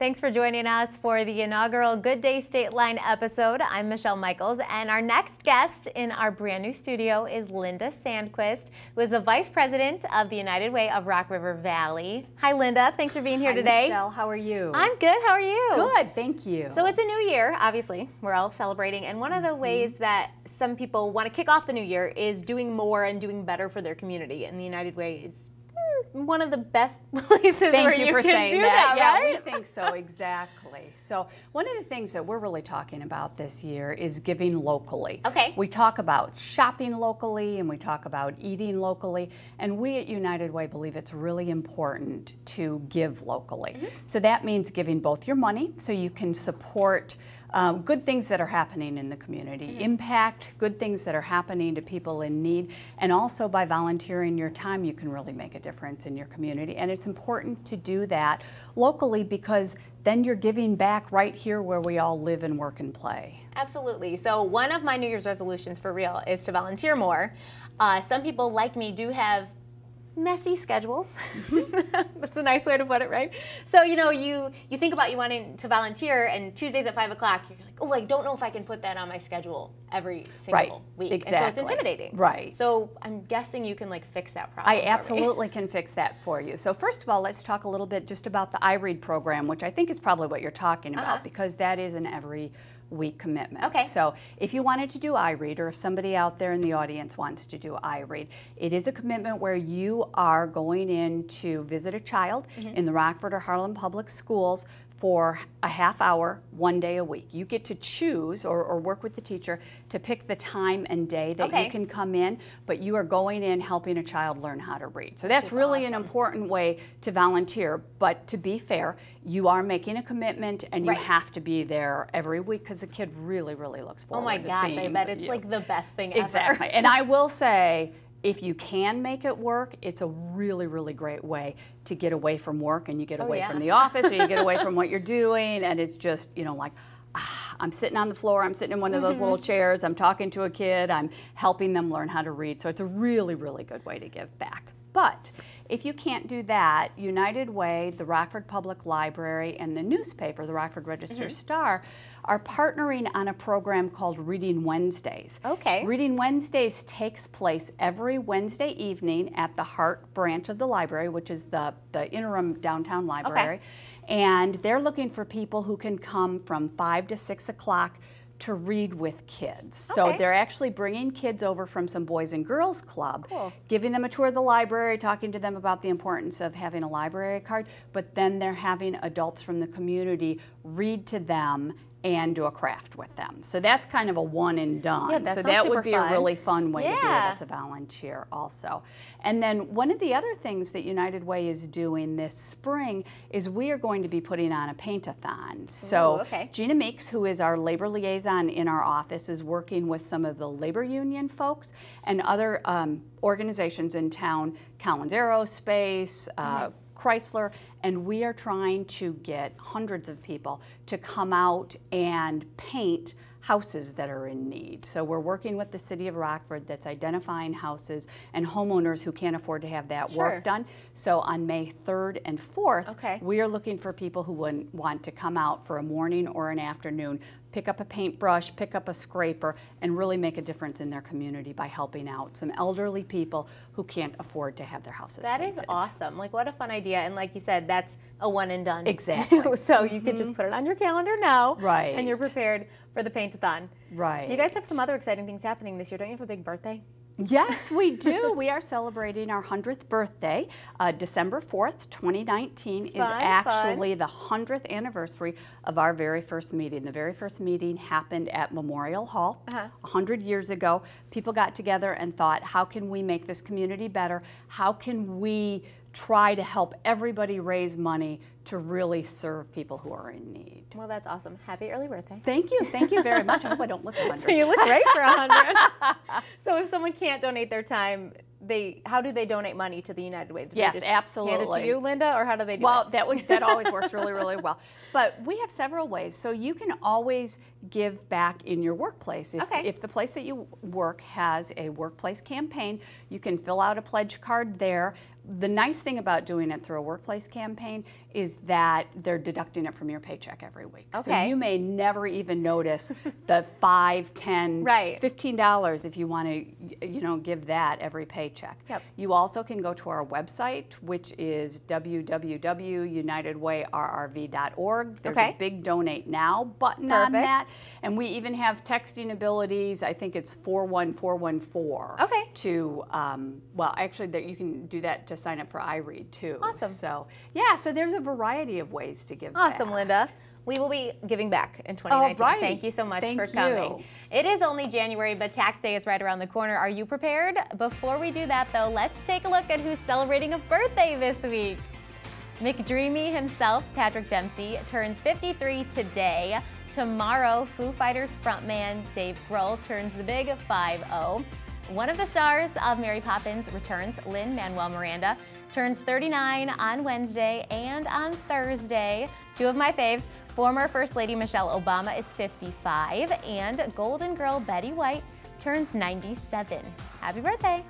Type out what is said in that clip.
Thanks for joining us for the inaugural Good Day State Line episode. I'm Michelle Michaels, and our next guest in our brand new studio is Linda Sandquist, who is the Vice President of the United Way of Rock River Valley. Hi, Linda. Thanks for being here today. Hi, Michelle. How are you? I'm good. How are you? Good. Thank you. So it's a new year, obviously. We're all celebrating, and one of the ways that some people want to kick off the new year is doing more and doing better for their community, and the United Way is one of the best places where you can do that, right? Yeah, we think so, exactly. So one of the things that we're really talking about this year is giving locally. Okay. We talk about shopping locally and we talk about eating locally, and we at United Way believe it's really important to give locally. So that means giving both your money so you can support good things that are happening in the community, impact good things that are happening to people in need, and also by volunteering your time you can really make a difference in your community. And it's important to do that locally because then you're giving back right here where we all live and work and play. Absolutely. So one of my New Year's resolutions for real is to volunteer more. Some people like me do have messy schedules. That's a nice way to put it, right? So, you know, you think about you wanting to volunteer, and Tuesdays at 5 o'clock, you're like, oh, I don't know if I can put that on my schedule every single week. Exactly. And so it's intimidating. Right. So I'm guessing you can like fix that problem. I absolutely can fix that for you. So first of all, let's talk a little bit just about the iRead program, which I think is probably what you're talking about, because that is an every week commitment. Okay. So if you wanted to do iRead, or if somebody out there in the audience wants to do iRead, it is a commitment where you are going in to visit a child in the Rockford or Harlan Public Schools for a half hour, 1 day a week. You get to choose or work with the teacher to pick the time and day that you can come in, but you are going in helping a child learn how to read. So that's really an important way to volunteer, but to be fair, you are making a commitment and you have to be there every week because the kid really, really looks forward to seeing you. Oh my gosh, I bet it's like the best thing ever. Exactly. And I will say, if you can make it work, it's a really, really great way to get away from work, and you get away from the office, or you get away from what you're doing, and it's just, you know, like, I'm sitting on the floor, I'm sitting in one of those little chairs, I'm talking to a kid, I'm helping them learn how to read. So it's a really, really good way to give back. But if you can't do that, United Way, the Rockford Public Library, and the newspaper, the Rockford Register-Star, are partnering on a program called Reading Wednesdays. Okay. Reading Wednesdays takes place every Wednesday evening at the Hart branch of the library, which is the interim downtown library. And they're looking for people who can come from 5 to 6 o'clock to read with kids. So they're actually bringing kids over from some Boys and Girls Club, giving them a tour of the library, talking to them about the importance of having a library card, but then they're having adults from the community read to them and do a craft with them. So that's kind of a one and done. Yeah, so that would be fun. a really fun way to be able to volunteer also. And then one of the other things that United Way is doing this spring is we are going to be putting on a paint-a-thon. So Gina Meeks, who is our labor liaison in our office, is working with some of the labor union folks and other organizations in town, Collins Aerospace, Chrysler, and we are trying to get hundreds of people to come out and paint houses that are in need. So we're working with the City of Rockford that's identifying houses and homeowners who can't afford to have that work done. So on May 3rd and 4th, we are looking for people who would want to come out for a morning or an afternoon, pick up a paintbrush, pick up a scraper, and really make a difference in their community by helping out some elderly people who can't afford to have their houses painted. That is awesome. Like, what a fun idea. And like you said, that's a one and done. Exactly. So you can just put it on your calendar now. Right. And you're prepared for the paint-a-thon. Right. You guys have some other exciting things happening this year. Don't you have a big birthday? Yes, we do. We are celebrating our 100th birthday. December 4th, 2019 is actually the 100th anniversary of our very first meeting. The very first meeting happened at Memorial Hall 100 years ago. People got together and thought, how can we make this community better? How can we try to help everybody raise money to really serve people who are in need? Well, that's awesome. Happy early birthday. Thank you. Thank you very much. I hope I don't look 100. You look great for 100. So if someone can't donate their time, how do they donate money to the United Way? Do yes, they just absolutely. hand it to you, Linda, or how do they do well, it? that always works really, really well. But we have several ways. So you can always give back in your workplace. Okay. If the place that you work has a workplace campaign, you can fill out a pledge card there. The nice thing about doing it through a workplace campaign is that they're deducting it from your paycheck every week. Okay. So you may never even notice the $5, $10, right. $15 if you want to, give that every paycheck. Yep. You also can go to our website, which is www.unitedwayrrv.org. There's a big Donate Now button on that. And we even have texting abilities. I think it's 41414. Okay. To, well, actually, you can do that to sign up for iRead too. Awesome. So, yeah, so there's a variety of ways to give back. Awesome, Linda. We will be giving back in 2019. All right. Thank you so much for coming. It is only January, but tax day is right around the corner. Are you prepared? Before we do that, though, let's take a look at who's celebrating a birthday this week. McDreamy himself, Patrick Dempsey, turns 53 today. Tomorrow, Foo Fighters frontman Dave Grohl turns the big 50. One of the stars of Mary Poppins returns, Lin-Manuel Miranda, turns 39 on Wednesday and on Thursday. Two of my faves, former First Lady Michelle Obama is 55, and Golden Girl Betty White turns 97. Happy birthday!